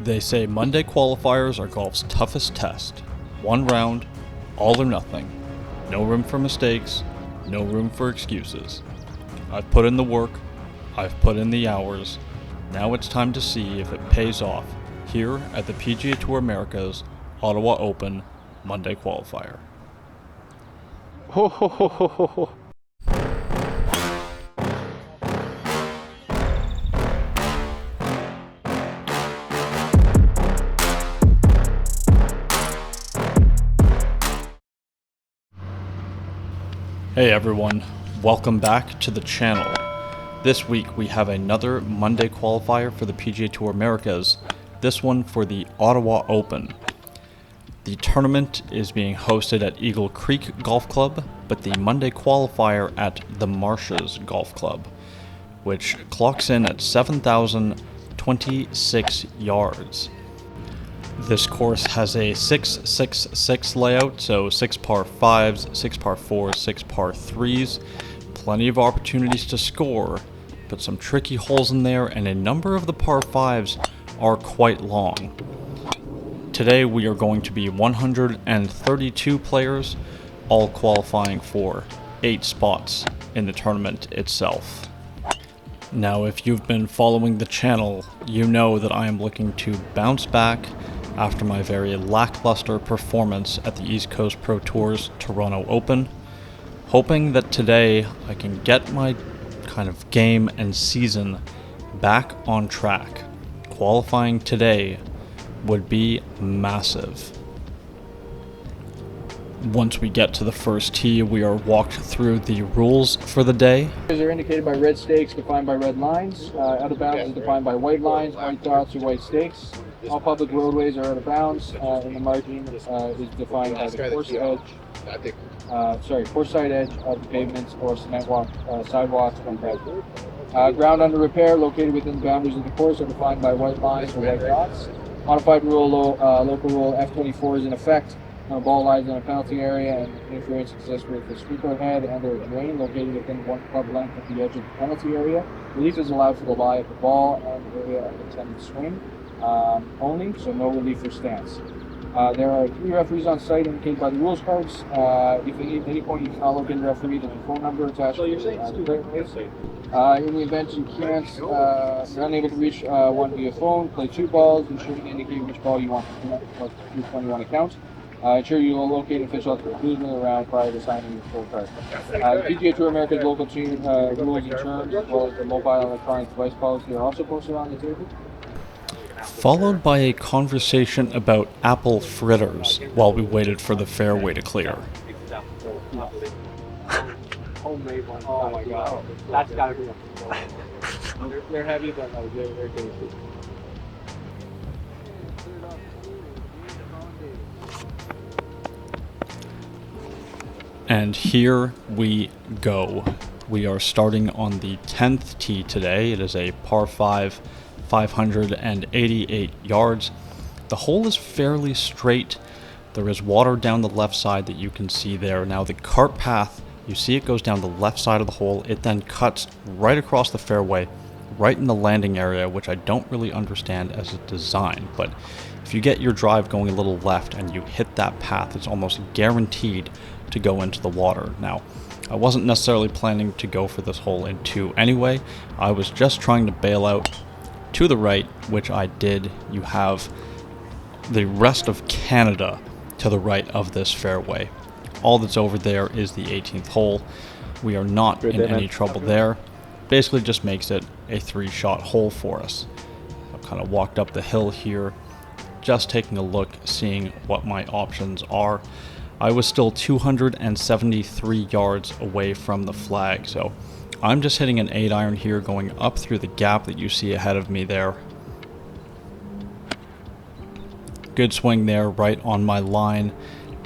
They say Monday qualifiers are golf's toughest test. One round, all or nothing. No room for mistakes, no room for excuses. I've put in the work, I've put in the hours. Now it's time to see if it pays off here at the PGA Tour America's Ottawa Open Monday qualifier. Ho ho ho ho ho ho. Hey everyone, welcome back to the channel. This week we have another Monday qualifier for the PGA Tour Americas, this one for the Ottawa Open. The tournament is being hosted at Eagle Creek Golf Club, but the Monday qualifier at the Marshes Golf Club, which clocks in at 7,026 yards. This course has a 6-6-6 layout, so 6 par 5s, 6 par 4s, 6 par 3s. Plenty of opportunities to score, but some tricky holes in there, and a number of the par 5s are quite long. Today we are going to be 132 players, all qualifying for 8 spots in the tournament itself. Now, if you've been following the channel, you know that I am looking to bounce back after my very lackluster performance at the East Coast Pro Tour's Toronto Open, hoping that today I can get my kind of game and season back on track. Qualifying today would be massive. Once we get to the first tee, we are walked through the rules for the day. Are indicated by red stakes defined by red lines. Out of bounds is defined by white lines, white dots, or white stakes. All public roadways are out of bounds, and the margin is defined by the course side edge of the pavements or cement sidewalks when present. Ground under repair located within the boundaries of the course are defined by white lines or white dots. Modified rule, local rule F24 is in effect. No ball lies in a penalty area, and interference exists with the sprinkler head and or drain located within 1 club length of the edge of the penalty area. Relief is allowed for the lie of the ball and the area of intended swing only, so no relief for stance. There are 3 referees on site indicated by the rules cards. If at any point you cannot locate the referee, there's a phone number attached to the plate race. In the event you can't, you're unable to reach one via phone, play 2 balls, ensuring to indicate which ball you want to count, which one you want to count. Ensure you will locate an official at the conclusion of the round prior to signing your full card. The PGA Tour America's local team rules and terms, as well as the mobile electronic device policy, are also posted on the table. Followed by a conversation about apple fritters while we waited for the fairway to clear. Homemade one. Oh my god. That's gotta be they're heavy, but no, they're tasty. And here we go. We are starting on the 10th tee today. It is a par 5, 588 yards. The hole is fairly straight. There is water down the left side that you can see there. Now the cart path, you see it goes down the left side of the hole. It then cuts right across the fairway, right in the landing area, which I don't really understand as a design. But if you get your drive going a little left and you hit that path, it's almost guaranteed to go into the water. Now, I wasn't necessarily planning to go for this hole in 2 anyway. I was just trying to bail out to the right, which I did. You have the rest of Canada to the right of this fairway. All that's over there is the 18th hole. We are not in any trouble there. Basically just makes it a 3-shot hole for us. I've kind of walked up the hill here, just taking a look, seeing what my options are. I was still 273 yards away from the flag, so I'm just hitting an 8-iron here, going up through the gap that you see ahead of me there. Good swing there, right on my line.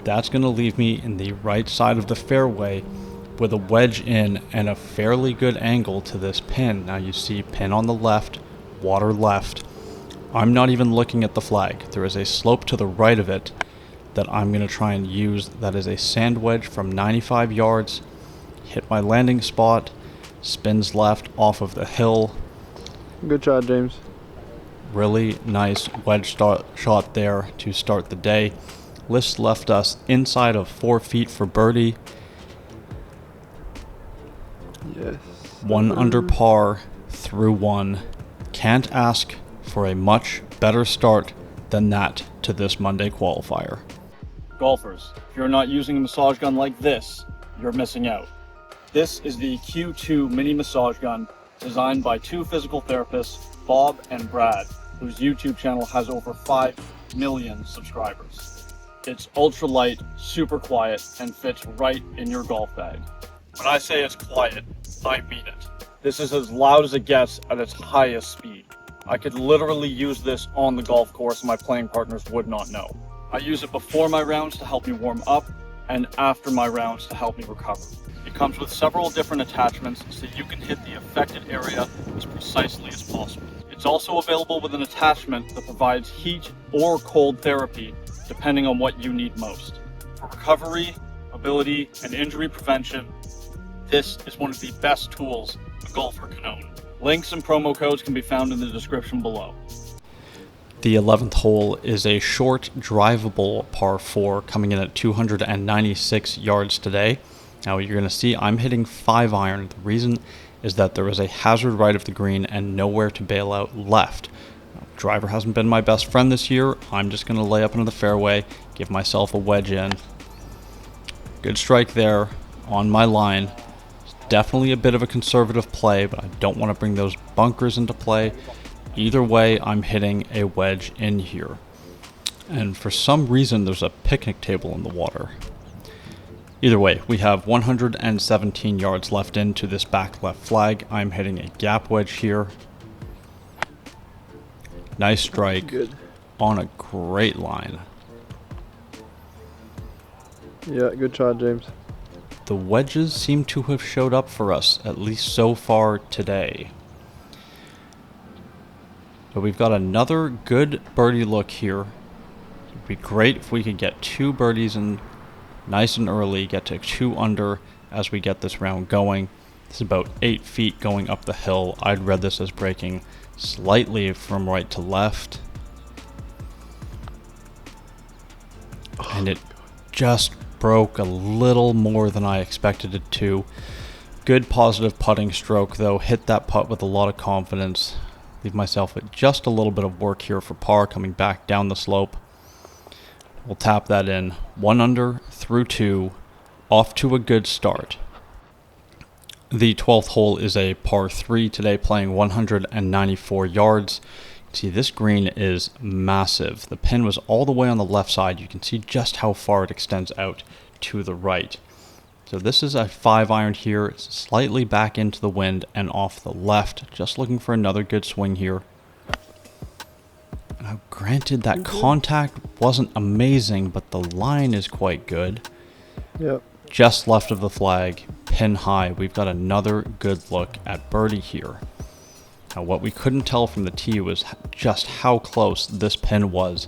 That's going to leave me in the right side of the fairway with a wedge in and a fairly good angle to this pin. Now you see pin on the left, water left. I'm not even looking at the flag. There is a slope to the right of it that I'm going to try and use. That is a sand wedge from 95 yards. Hit my landing spot, spins left off of the hill. Good shot, James. Really nice wedge shot there to start the day. List left us inside of 4 feet for birdie. Yes. 1 under par through 1. Can't ask for a much better start than that to this Monday qualifier. Golfers, if you're not using a massage gun like this, you're missing out. This is the Q2 mini massage gun designed by 2 physical therapists, Bob and Brad, whose YouTube channel has over 5 million subscribers. It's ultra light, super quiet, and fits right in your golf bag. When I say it's quiet, I mean it. This is as loud as it gets at its highest speed. I could literally use this on the golf course and my playing partners would not know. I use it before my rounds to help me warm up and after my rounds to help me recover. It comes with several different attachments so you can hit the affected area as precisely as possible. It's also available with an attachment that provides heat or cold therapy depending on what you need most. For recovery, mobility, and injury prevention, this is one of the best tools a golfer can own. Links and promo codes can be found in the description below. The 11th hole is a short, drivable par 4 coming in at 296 yards today. Now you're going to see I'm hitting 5-iron. The reason is that there is a hazard right of the green and nowhere to bail out left. Driver hasn't been my best friend this year. I'm just going to lay up into the fairway, give myself a wedge in. Good strike there on my line. Definitely a bit of a conservative play, but I don't want to bring those bunkers into play. Either way, I'm hitting a wedge in here. And for some reason, there's a picnic table in the water. Either way, we have 117 yards left into this back left flag. I'm hitting a gap wedge here. Nice strike. Good. On a great line. Yeah, good shot, James. The wedges seem to have showed up for us, at least so far today. But we've got another good birdie look here. It'd be great if we could get 2 birdies in nice and early, get to 2 under as we get this round going. This is about 8 feet going up the hill. I'd read this as breaking slightly from right to left. And it just broke a little more than I expected it to. Good positive putting stroke though. Hit that putt with a lot of confidence. Leave myself with just a little bit of work here for par coming back down the slope. We'll tap that in. 1 under through 2. Off to a good start. The 12th hole is a par 3 today, playing 194 yards. See, this green is massive. The pin was all the way on the left side. You can see just how far it extends out to the right. So this is a 5-iron here. It's slightly back into the wind and off the left. Just looking for another good swing here. Now, granted, that contact wasn't amazing, but the line is quite good. Yep. Just left of the flag, pin high. We've got another good look at birdie here. Now, what we couldn't tell from the tee was just how close this pin was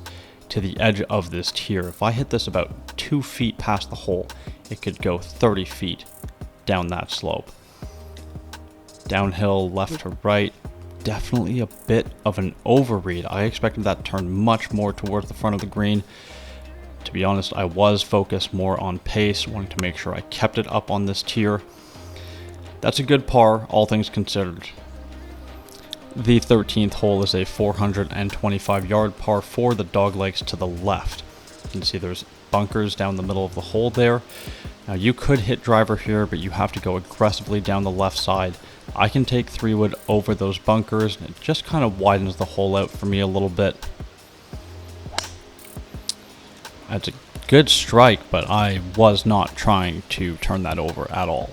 to the edge of this tier. If I hit this about 2 feet past the hole, it could go 30 feet down that slope. Downhill, left to right, definitely a bit of an overread. I expected that to turn much more towards the front of the green. To be honest, I was focused more on pace, wanting to make sure I kept it up on this tier. That's a good par, all things considered. The 13th hole is a 425-yard par 4, the dog legs to the left. You can see there's bunkers down the middle of the hole there. Now you could hit driver here, but you have to go aggressively down the left side. I can take 3-wood over those bunkers, and it just kind of widens the hole out for me a little bit. That's a good strike, but I was not trying to turn that over at all.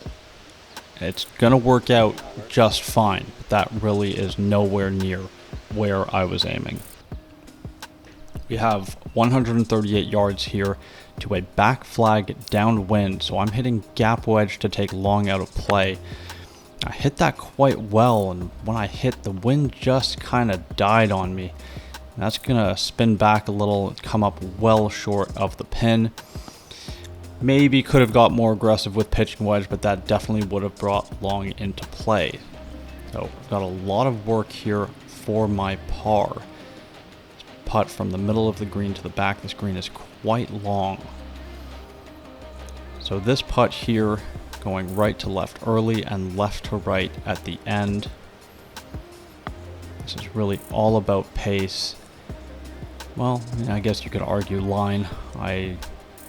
It's going to work out just fine, but that really is nowhere near where I was aiming. We have 138 yards here to a back flag downwind, so I'm hitting gap wedge to take long out of play. I hit that quite well, and when I hit, the wind just kind of died on me. That's going to spin back a little and come up well short of the pin. Maybe could have got more aggressive with pitching wedge, but that definitely would have brought long into play. So I've got a lot of work here for my par. putt from the middle of the green to the back. This green is quite long. So this putt here, going right to left early and left to right at the end. This is really all about pace. Well, I guess you could argue line. I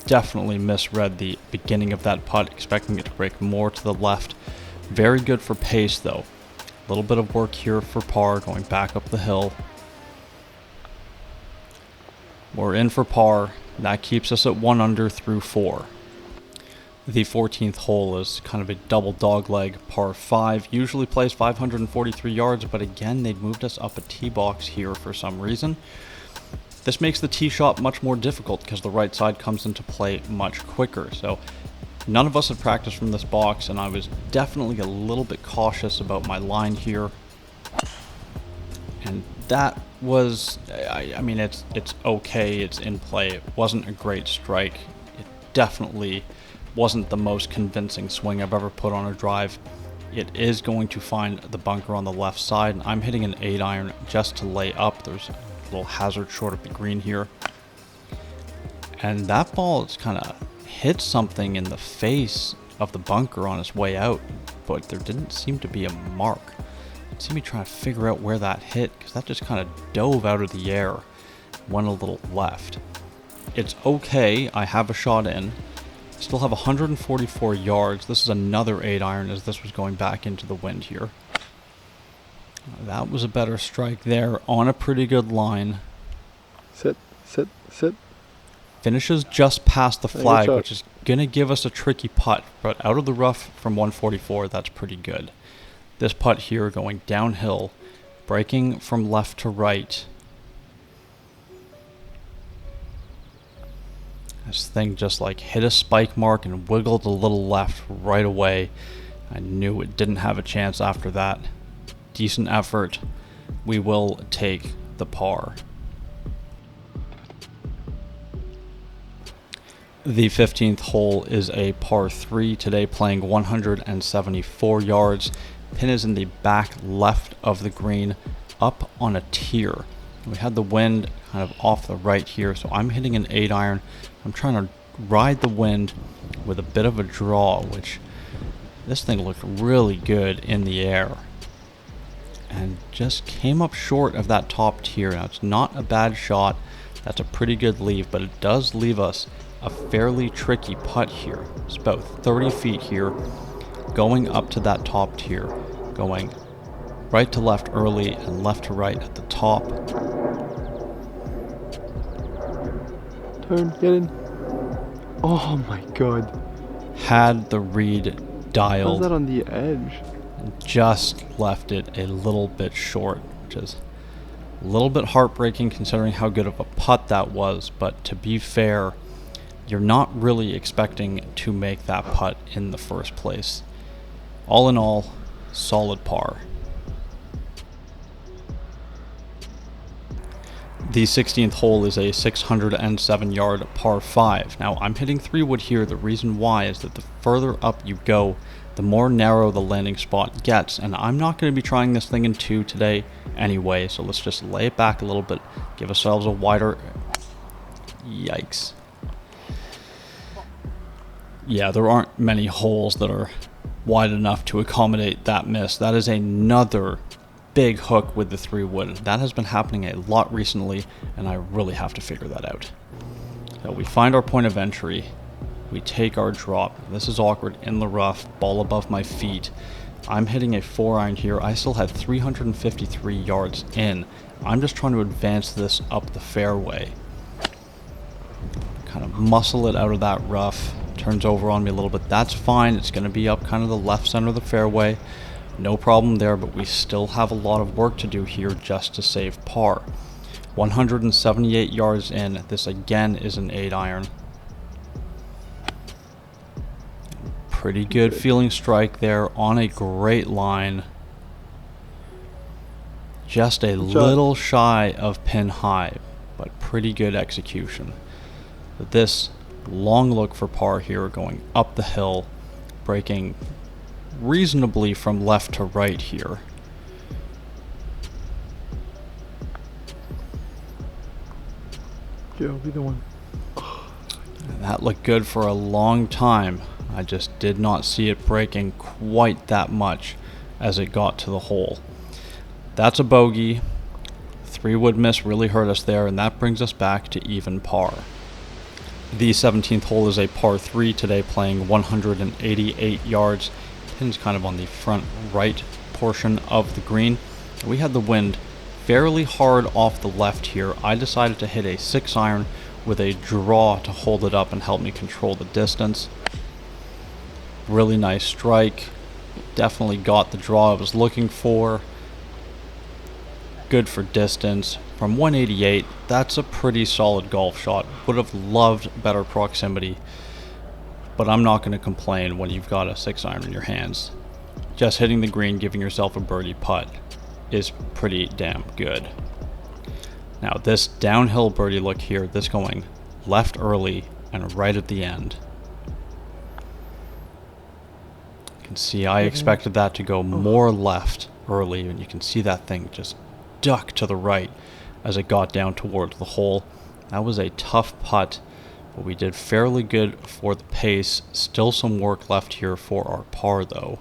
definitely misread the beginning of that putt, expecting it to break more to the left. Very good for pace though. A little bit of work here for par, going back up the hill. We're in for par. That keeps us at 1 under through 4. The 14th hole is kind of a double dogleg par 5. Usually plays 543 yards, but again, they'd moved us up a tee box here for some reason. This makes the tee shot much more difficult because the right side comes into play much quicker. So none of us had practiced from this box, and I was definitely a little bit cautious about my line here. And that was, I mean, it's okay, it's in play. It wasn't a great strike. It definitely wasn't the most convincing swing I've ever put on a drive. It is going to find the bunker on the left side, and I'm hitting an 8-iron just to lay up. There's a little hazard short of the green here. And that ball is kind of hit something in the face of the bunker on its way out, but there didn't seem to be a mark. See me trying to figure out where that hit, because that just kind of dove out of the air, went a little left. It's okay, I have a shot in. Still have 144 yards. This is another 8-iron as this was going back into the wind here. That was a better strike there on a pretty good line. Sit, sit, sit. Finishes just past the flag, which is going to give us a tricky putt, but out of the rough from 144, that's pretty good. This putt here going downhill, breaking from left to right. This thing just like hit a spike mark and wiggled a little left right away. I knew it didn't have a chance after that. Decent effort. We will take the par. The 15th hole is a par 3 today, playing 174 yards. Pin is in the back left of the green, up on a tier. We had the wind kind of off the right here, so I'm hitting an 8-iron. I'm trying to ride the wind with a bit of a draw, which this thing looked really good in the air. And just came up short of that top tier. Now, it's not a bad shot. That's a pretty good leave, but it does leave us a fairly tricky putt here. It's about 30 feet here, going up to that top tier, going right to left early and left to right at the top. Turn, get in. Oh my god. Had the reed dialed. How's that on the edge? Just left it a little bit short, which is a little bit heartbreaking considering how good of a putt that was, but to be fair, you're not really expecting to make that putt in the first place. All in all, solid par. The 16th hole is a 607-yard par 5. Now, I'm hitting 3-wood here. The reason why is that the further up you go, the more narrow the landing spot gets, and I'm not going to be trying this thing in 2 today anyway, so let's just lay it back a little bit, give ourselves a wider... Yikes. Yeah, there aren't many holes that are wide enough to accommodate that miss. That is another big hook with the 3-wood. That has been happening a lot recently, and I really have to figure that out. So we find our point of entry. We take our drop. This is awkward in the rough, ball above my feet. I'm hitting a 4-iron here. I still had 353 yards in. I'm just trying to advance this up the fairway. Kind of muscle it out of that rough. Turns over on me a little bit. That's fine. It's going to be up kind of the left center of the fairway. No problem there, but we still have a lot of work to do here just to save par. 178 yards in. This again is an 8-iron. Pretty good feeling strike there on a great line. Just a little shy of pin high, but pretty good execution. But this long look for par here, going up the hill, breaking reasonably from left to right here. Yeah, I'll be the one. That looked good for a long time. I just did not see it breaking quite that much as it got to the hole. That's a bogey. 3-wood miss really hurt us there, and that brings us back to even par. The 17th hole is a par 3 today, playing 188 yards. Pin's kind of on the front right portion of the green. We had the wind fairly hard off the left here. I decided to hit a 6-iron with a draw to hold it up and help me control the distance. Really nice strike. Definitely got the draw I was looking for. Good for distance. From 188, that's a pretty solid golf shot. Would have loved better proximity, but I'm not going to complain when you've got a 6-iron in your hands. Just hitting the green, giving yourself a birdie putt is pretty damn good. Now this downhill birdie look here, this going left early and right at the end. You can see I expected that to go more left early, and you can see that thing just duck to the right as it got down towards the hole. That was a tough putt, but we did fairly good for the pace. Still some work left here for our par though.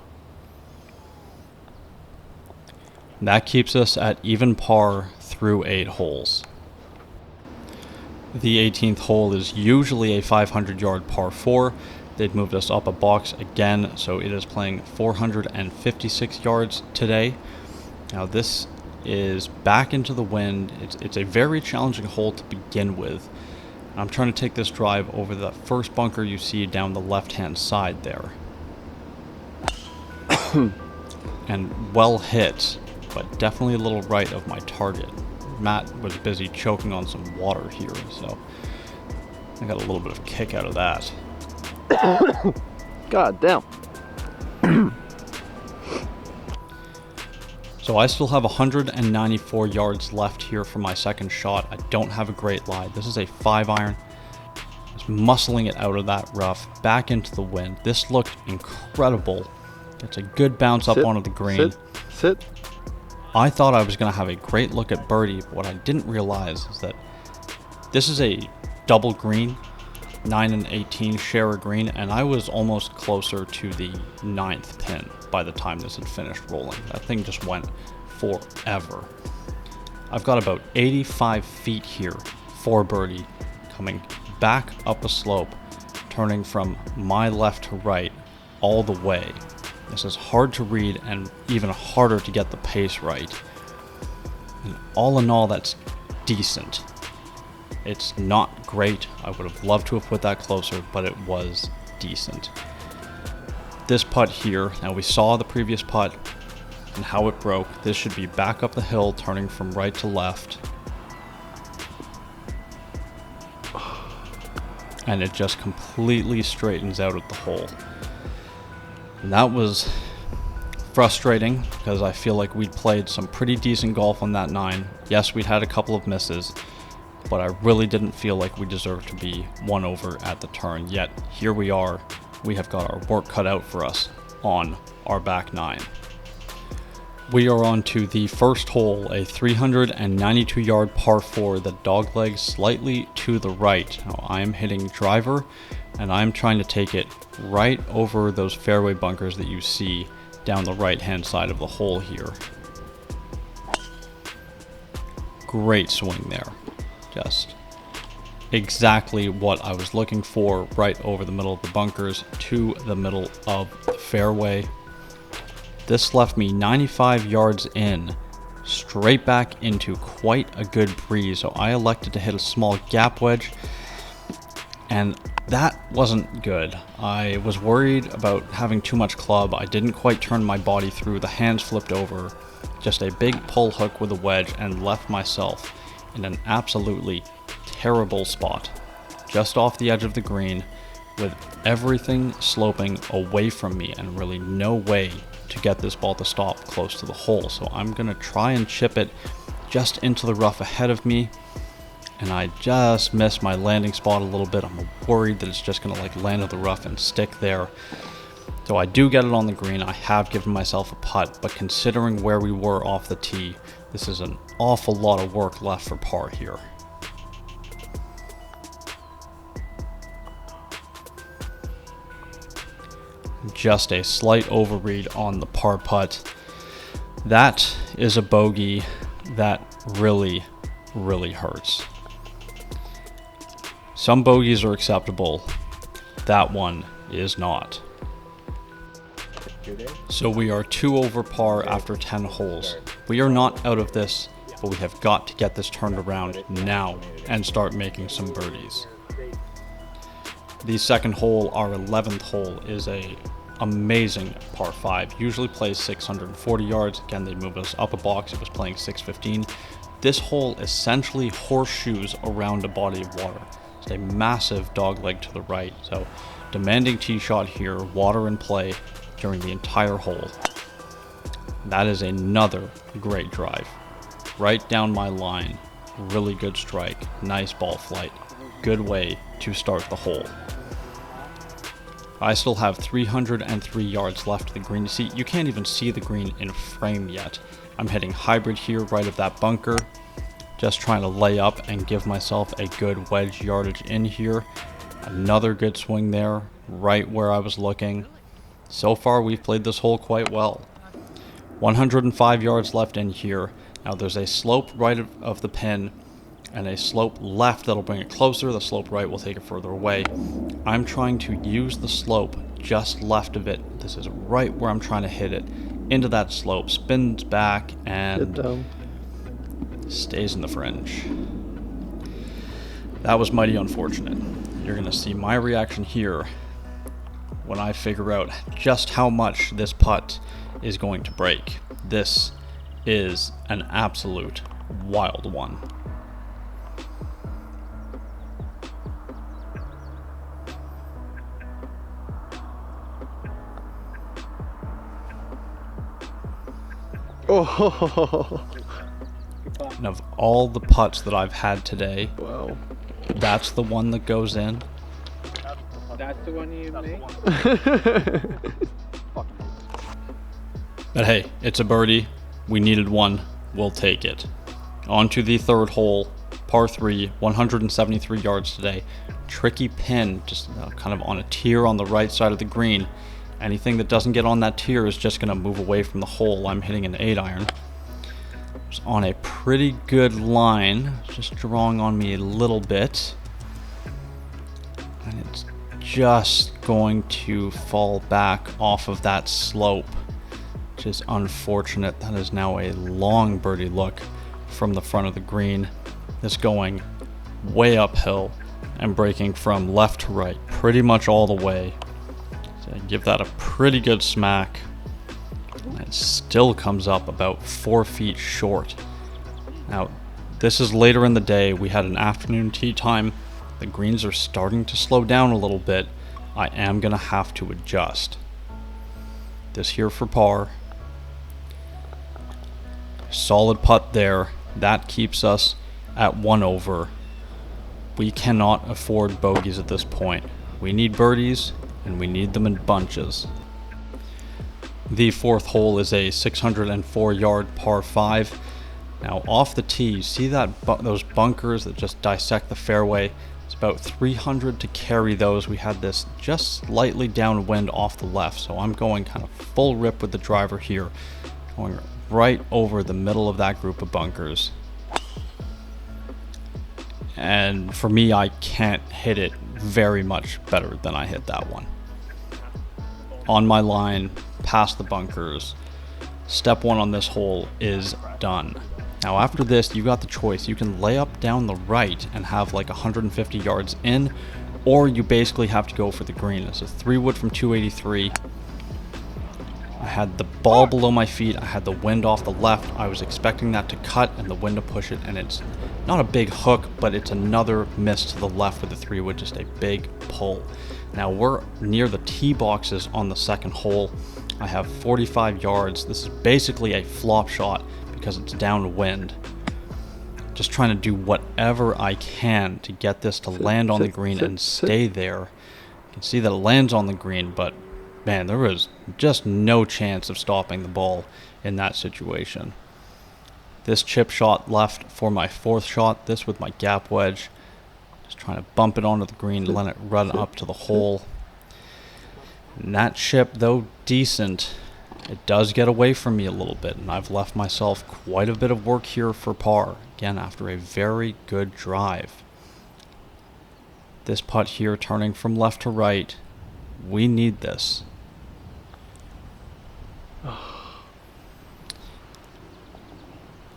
That keeps us at even par through 8 holes. The 18th hole is usually a 500-yard par 4. They've moved us up a box again, so it is playing 456 yards today. Now this is back into the wind. It's a very challenging hole to begin with. I'm trying to take this drive over the first bunker you see down the left-hand side there. And well hit, but definitely a little right of my target. Matt was busy choking on some water here, so I got a little bit of kick out of that. God damn. So I still have 194 yards left here for my second shot. I don't have a great lie. This is a 5-iron. Just muscling it out of that rough, back into the wind. This looked incredible. It's a good bounce up onto the green. Sit. I thought I was going to have a great look at birdie, but what I didn't realize is that this is a double green, 9 and 18 share a green, and I was almost closer to the 9th pin by the time this had finished rolling. That thing just went forever. I've got about 85 feet here for birdie, coming back up a slope, turning from my left to right all the way. This is hard to read and even harder to get the pace right. And all in all, that's decent. It's not great. I would have loved to have put that closer, but it was decent. This putt here, now we saw the previous putt and how it broke. This should be back up the hill, turning from right to left. And it just completely straightens out at the hole. And that was frustrating because I feel like we'd played some pretty decent golf on that 9. Yes, we'd had a couple of misses, but I really didn't feel like we deserved to be one over at the turn. Yet here we are. We have got our work cut out for us on our back 9. We are on to the first hole, a 392-yard par 4 that doglegs slightly to the right. Now I am hitting driver, and I'm trying to take it right over those fairway bunkers that you see down the right-hand side of the hole here. Great swing there. Just exactly what I was looking for, right over the middle of the bunkers to the middle of the fairway. This left me 95 yards in, straight back into quite a good breeze, so I elected to hit a small gap wedge, and that wasn't good. I was worried about having too much club. I didn't quite turn my body through. The hands flipped over. Just a big pull hook with a wedge, and left myself in an absolutely terrible spot, just off the edge of the green, with everything sloping away from me and really no way to get this ball to stop close to the hole. So I'm gonna try and chip it just into the rough ahead of me, and I just missed my landing spot a little bit. I'm worried that it's just gonna like land in the rough and stick there. So I do get it on the green. I have given myself a putt, but considering where we were off the tee, this is an awful lot of work left for par here. just a slight overread on the par putt. That is a bogey that really, really hurts. Some bogeys are acceptable. That one is not. So we are 2 over par after 10 holes. We are not out of this, but we have got to get this turned around now and start making some birdies. The second hole, our 11th hole, is a amazing par 5. Usually plays 640 yards. Again, they moved us up a box. It was playing 615. This hole essentially horseshoes around a body of water. It's a massive dogleg to the right. So demanding tee shot here, water in play during the entire hole. That is another great drive. Right down my line. Really good strike. Nice ball flight. Good way to start the hole. I still have 303 yards left to the green. See, you can't even see the green in frame yet. I'm hitting hybrid here right of that bunker. Just trying to lay up and give myself a good wedge yardage in here. Another good swing there, right where I was looking. So far, we've played this hole quite well. 105 yards left in here. Now there's a slope right of the pin and a slope left that'll bring it closer. The slope right will take it further away. I'm trying to use the slope just left of it. This is right where I'm trying to hit it. Into that slope, spins back, and stays in the fringe. That was mighty unfortunate. You're going to see my reaction here when I figure out just how much this putt is going to break. This is an absolute wild one. Oh, And of all the putts that I've had today, wow. that's the one that goes in. That's the one you made? But hey, it's a birdie. We needed one. We'll take it. On to the third hole, par 3, 173 yards today. Tricky pin, just kind of on a tier on the right side of the green. Anything that doesn't get on that tier is just going to move away from the hole. I'm hitting an 8-iron. It's on a pretty good line. It's just drawing on me a little bit. And it's just going to fall back off of that slope, which is unfortunate. That is now a long birdie look from the front of the green. It's going way uphill and breaking from left to right pretty much all the way. So I give that a pretty good smack. And it still comes up about 4 feet short. Now, this is later in the day. We had an afternoon tee time. The greens are starting to slow down a little bit. I am going to have to adjust. This here for par. Solid putt there. That keeps us at 1 over. We cannot afford bogeys at this point. We need birdies, and we need them in bunches. The fourth hole is a 604-yard par 5. Now off the tee, you see that those bunkers that just dissect the fairway? It's about 300 to carry those. We had this just slightly downwind off the left, so I'm going kind of full rip with the driver here, going right over the middle of that group of bunkers. And for me, I can't hit it very much better than I hit that one. On my line, past the bunkers. Step 1 on this hole is done. Now after this, you got the choice. You can lay up down the right and have like 150 yards in, or you basically have to go for the green. It's a 3-wood from 283. I had the ball below my feet. I had the wind off the left. I was expecting that to cut and the wind to push it, and it's not a big hook, but it's another miss to the left with the 3-wood, just a big pull. Now we're near the tee boxes on the second hole. I have 45 yards. This is basically a flop shot because it's downwind. Just trying to do whatever I can to get this to land on the green and stay there. You can see that it lands on the green, but man, there was just no chance of stopping the ball in that situation. This chip shot left for my fourth shot, this with my gap wedge. Just trying to bump it onto the green and let it run up to the hole. And that chip, though decent, it does get away from me a little bit, and I've left myself quite a bit of work here for par, again after a very good drive. This putt here turning from left to right, we need this.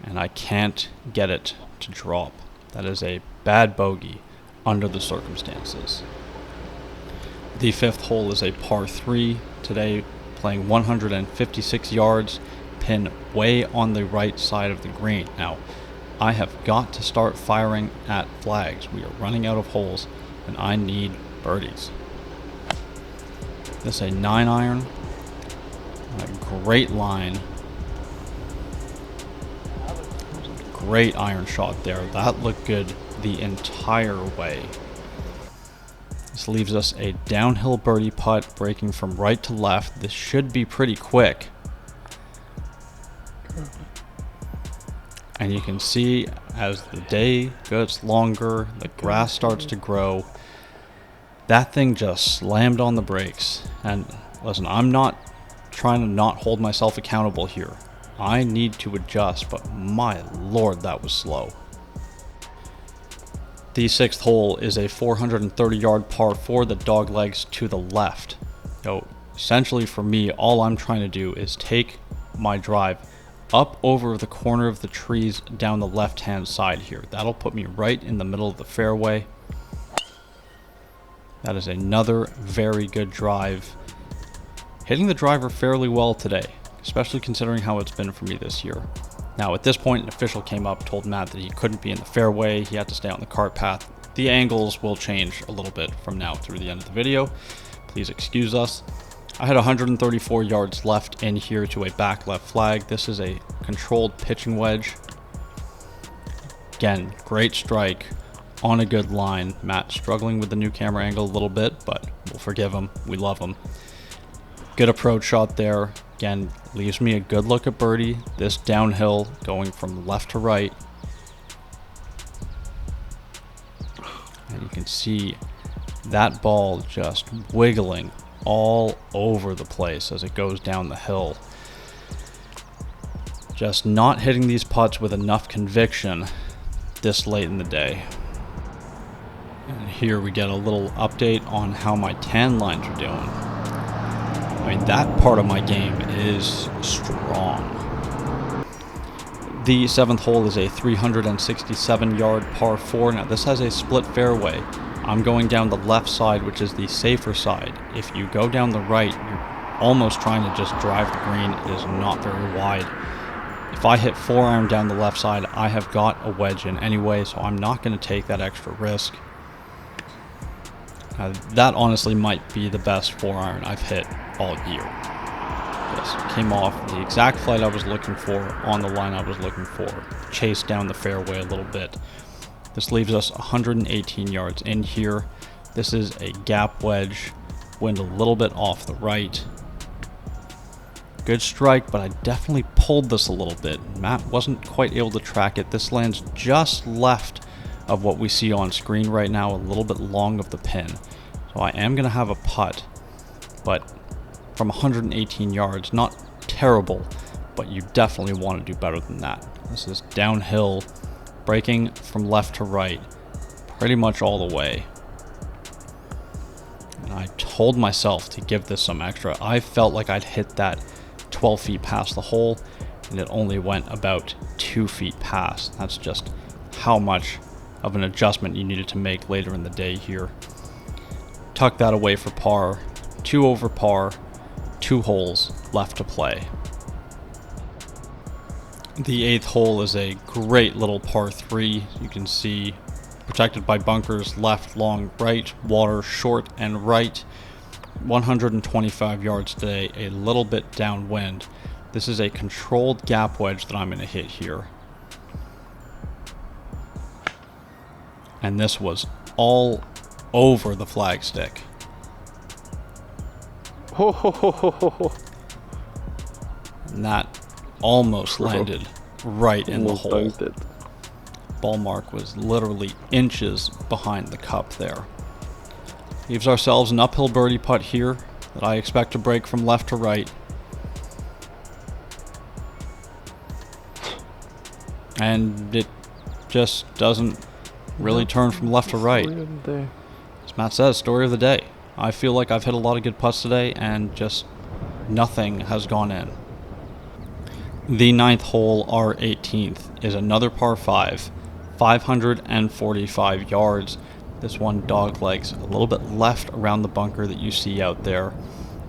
And I can't get it to drop. That is a bad bogey under the circumstances. The fifth hole is a par 3 today, playing 156 yards, pin way on the right side of the green. Now, I have got to start firing at flags. We are running out of holes, and I need birdies. This is a 9-iron. A great line. Great iron shot there. That looked good the entire way. This leaves us a downhill birdie putt breaking from right to left. This should be pretty quick. And you can see as the day gets longer, the grass starts to grow. That thing just slammed on the brakes. And listen, I'm not trying to not hold myself accountable here. I need to adjust, but my lord, that was slow. The sixth hole is a 430-yard par 4 that doglegs to the left. So essentially for me, all I'm trying to do is take my drive up over the corner of the trees down the left-hand side here. That'll put me right in the middle of the fairway. That is another very good drive. Hitting the driver fairly well today, especially considering how it's been for me this year. Now at this point, an official came up, told Matt that he couldn't be in the fairway, he had to stay on the cart path. The angles will change a little bit from now through the end of the video. Please excuse us. I had 134 yards left in here to a back left flag. This is a controlled pitching wedge. Again, great strike on a good line. Matt struggling with the new camera angle a little bit, but we'll forgive him. We love him. Good approach shot there. Again, leaves me a good look at birdie. This downhill going from left to right. And you can see that ball just wiggling all over the place as it goes down the hill. Just not hitting these putts with enough conviction this late in the day. And here we get a little update on how my tan lines are doing. I mean, that part of my game is strong. The seventh hole is a 367-yard par 4. Now this has a split fairway. I'm going down the left side, which is the safer side. If you go down the right, you're almost trying to just drive the green. It is not very wide. If I hit 4-iron down the left side, I have got a wedge in anyway, so I'm not going to take that extra risk. That honestly might be the best 4-iron I've hit all year. Yes, came off the exact flight I was looking for, on the line I was looking for. Chased down the fairway a little bit. This leaves us 118 yards in here. This is a gap wedge. Wind a little bit off the right. Good strike, but I definitely pulled this a little bit. Matt wasn't quite able to track it. This lands just left of what we see on screen right now, a little bit long of the pin. So I am going to have a putt, but from 118 yards, not terrible, but you definitely want to do better than that. This is downhill, breaking from left to right, pretty much all the way. And I told myself to give this some extra. I felt like I'd hit that 12 feet past the hole, and it only went about 2 feet past. That's just how much of an adjustment you needed to make later in the day here. Tuck that away for par, 2 over par, 2 holes left to play. The 8th hole is a great little par 3. You can see protected by bunkers left, long, right, water short and right. 125 yards today, a little bit downwind. This is a controlled gap wedge that I'm going to hit here. And this was all over the flagstick. Ho ho ho ho ho ho. And that almost landed right in the hole. Ball mark was literally inches behind the cup there. Leaves ourselves an uphill birdie putt here. that I expect to break from left to right. And it just doesn't really turn from left to right. As Matt says, story of the day. I feel like I've hit a lot of good putts today and just nothing has gone in. The 9th hole, our 18th, is another par 5, 545 yards. This one doglegs a little bit left around the bunker that you see out there.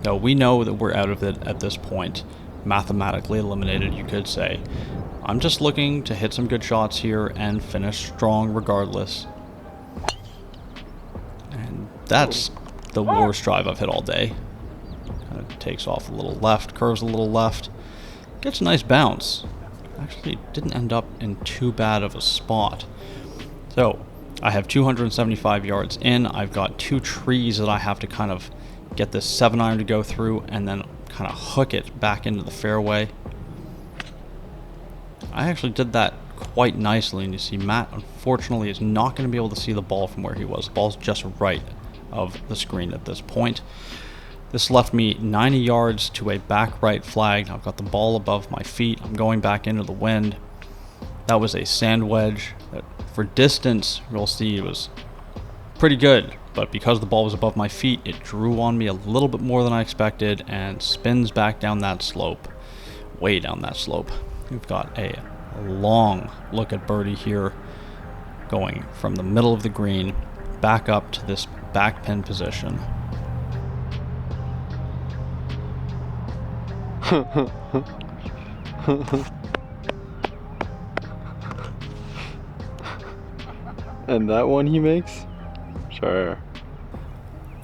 Now we know that we're out of it at this point, mathematically eliminated you could say. I'm just looking to hit some good shots here and finish strong regardless. And that's the worst drive I've hit all day. Kind of takes off a little left, curves a little left, gets a nice bounce. Actually didn't end up in too bad of a spot. So I have 275 yards in. I've got 2 trees that I have to kind of get this 7-iron to go through and then kind of hook it back into the fairway. I actually did that quite nicely, and you see Matt unfortunately is not going to be able to see the ball from where he was. The ball's just right of the screen at this point. This left me 90 yards to a back right flag. I've got the ball above my feet. I'm going back into the wind. That was a sand wedge that for distance you'll see it was pretty good, but because the ball was above my feet, it drew on me a little bit more than I expected and spins back down that slope, way down that slope. We've got a long look at birdie here, going from the middle of the green back up to this back pin position. And that one he makes? Sure.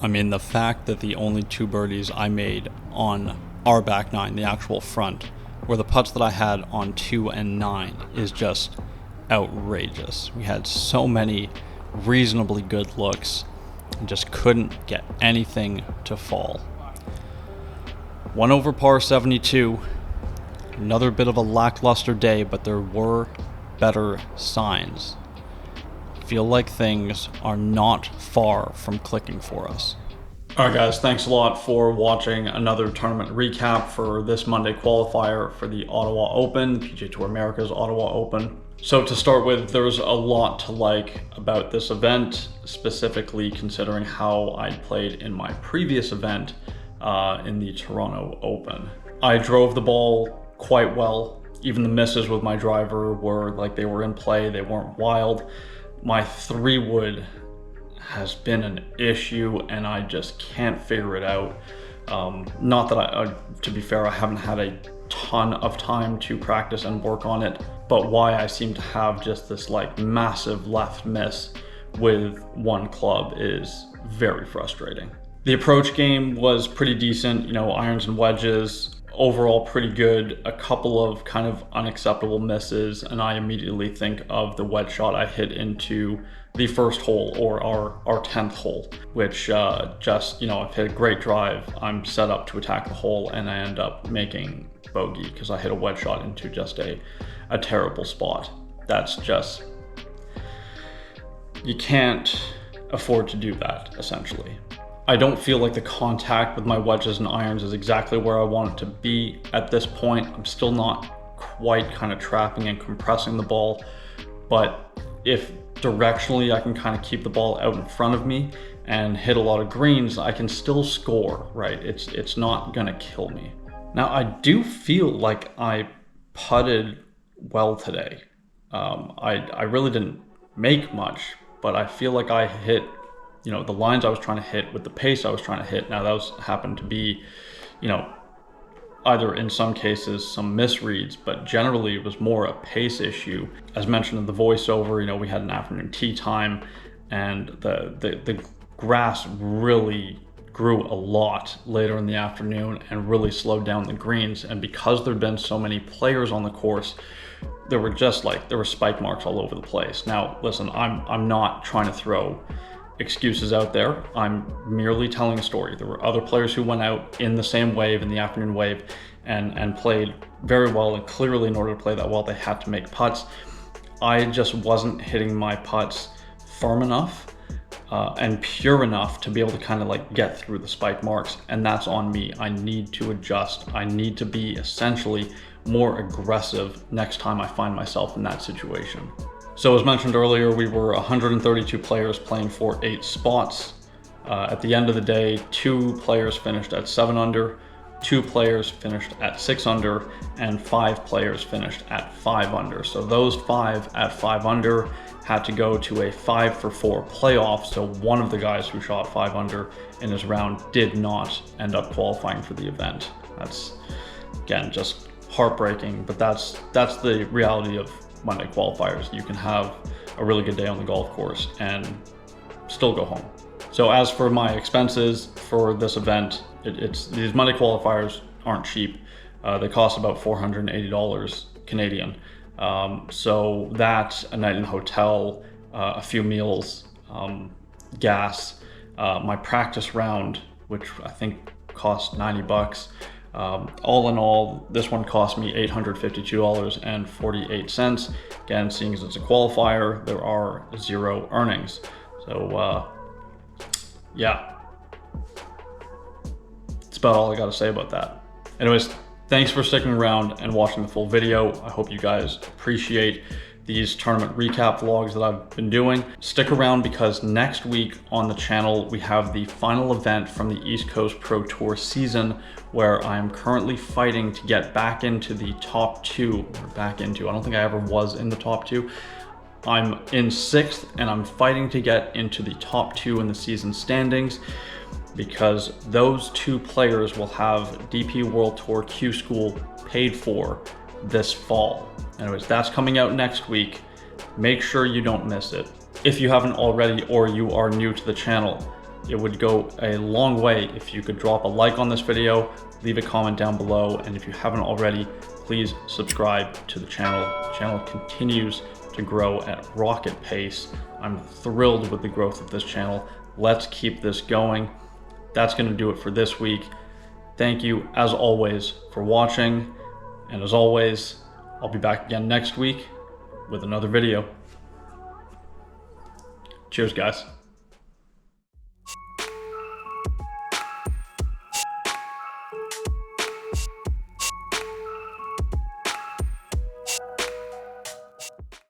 I mean, the fact that the only 2 birdies I made on our back 9, the actual front, were the putts that I had on 2 and 9 is just outrageous. We had so many reasonably good looks and just couldn't get anything to fall. 1 over par 72. Another bit of a lackluster day, but there were better signs. Feel like things are not far from clicking for us. Alright guys, thanks a lot for watching another tournament recap for this Monday qualifier for the Ottawa Open, the PGA Tour America's Ottawa Open. So to start with, there's a lot to like about this event, specifically considering how I played in my previous event in the Toronto Open. I drove the ball quite well. Even the misses with my driver were like they were in play, they weren't wild. My 3-wood has been an issue and I just can't figure it out. Not that to be fair, I haven't had a ton of time to practice and work on it, but why I seem to have just this like massive left miss with one club is very frustrating. The approach game was pretty decent, you know, irons and wedges, overall pretty good, a couple of kind of unacceptable misses, and I immediately think of the wedge shot I hit into the first hole, or our 10th hole, which just, you know, I've hit a great drive, I'm set up to attack the hole, and I end up making bogey because I hit a wedge shot into just a terrible spot. That's just, you can't afford to do that, essentially. I don't feel like the contact with my wedges and irons is exactly where I want it to be at this point. I'm still not quite kind of trapping and compressing the ball, but if directionally I can kind of keep the ball out in front of me and hit a lot of greens, I can still score, right? It's not gonna kill me. Now I do feel like I putted well today. I really didn't make much, but I feel like I hit, you know, the lines I was trying to hit with the pace I was trying to hit. Now those happened to be, you know, either in some cases some misreads, but generally it was more a pace issue. As mentioned in the voiceover, you know, we had an afternoon tea time and the grass really grew a lot later in the afternoon and really slowed down the greens. And because there'd been so many players on the course, there were spike marks all over the place. Now, listen, I'm not trying to throw excuses out there. I'm merely telling a story. There were other players who went out in the same wave, in the afternoon wave, and played very well, and clearly in order to play that well, they had to make putts. I just wasn't hitting my putts firm enough. and pure enough to be able to kind of like get through the spike marks, and that's on me. I need to adjust. I need to be essentially more aggressive next time I find myself in that situation. So as mentioned earlier, we were 132 players playing for 8 spots. At the end of the day, 2 players finished at 7 under, 2 players finished at 6 under, and 5 players finished at 5 under. So those 5 at 5 under had to go to a 5 for 4 playoff. So one of the guys who shot 5 under in his round did not end up qualifying for the event. That's, again, just heartbreaking, but that's the reality of Monday qualifiers. You can have a really good day on the golf course and still go home. So as for my expenses for this event, these Monday qualifiers aren't cheap. They cost about $480 Canadian. So that, a night in the hotel, a few meals, gas, my practice round, which I think cost $90. All in all, this one cost me $852.48. Again, seeing as it's a qualifier, there are 0 earnings. So yeah, that's about all I got to say about that. Anyways, thanks for sticking around and watching the full video. I hope you guys appreciate these tournament recap vlogs that I've been doing. Stick around because next week on the channel, we have the final event from the East Coast Pro Tour season, where I am currently fighting to get back into the top 2, or back into, I don't think I ever was in the top 2. I'm in 6th and I'm fighting to get into the top 2 in the season standings, because those 2 players will have DP World Tour Q School paid for this fall. Anyways, that's coming out next week. Make sure you don't miss it. If you haven't already, or you are new to the channel, it would go a long way if you could drop a like on this video, leave a comment down below, and if you haven't already, please subscribe to the channel. The channel continues to grow at rocket pace. I'm thrilled with the growth of this channel. Let's keep this going. That's going to do it for this week. Thank you, as always, for watching. And as always, I'll be back again next week with another video. Cheers, guys.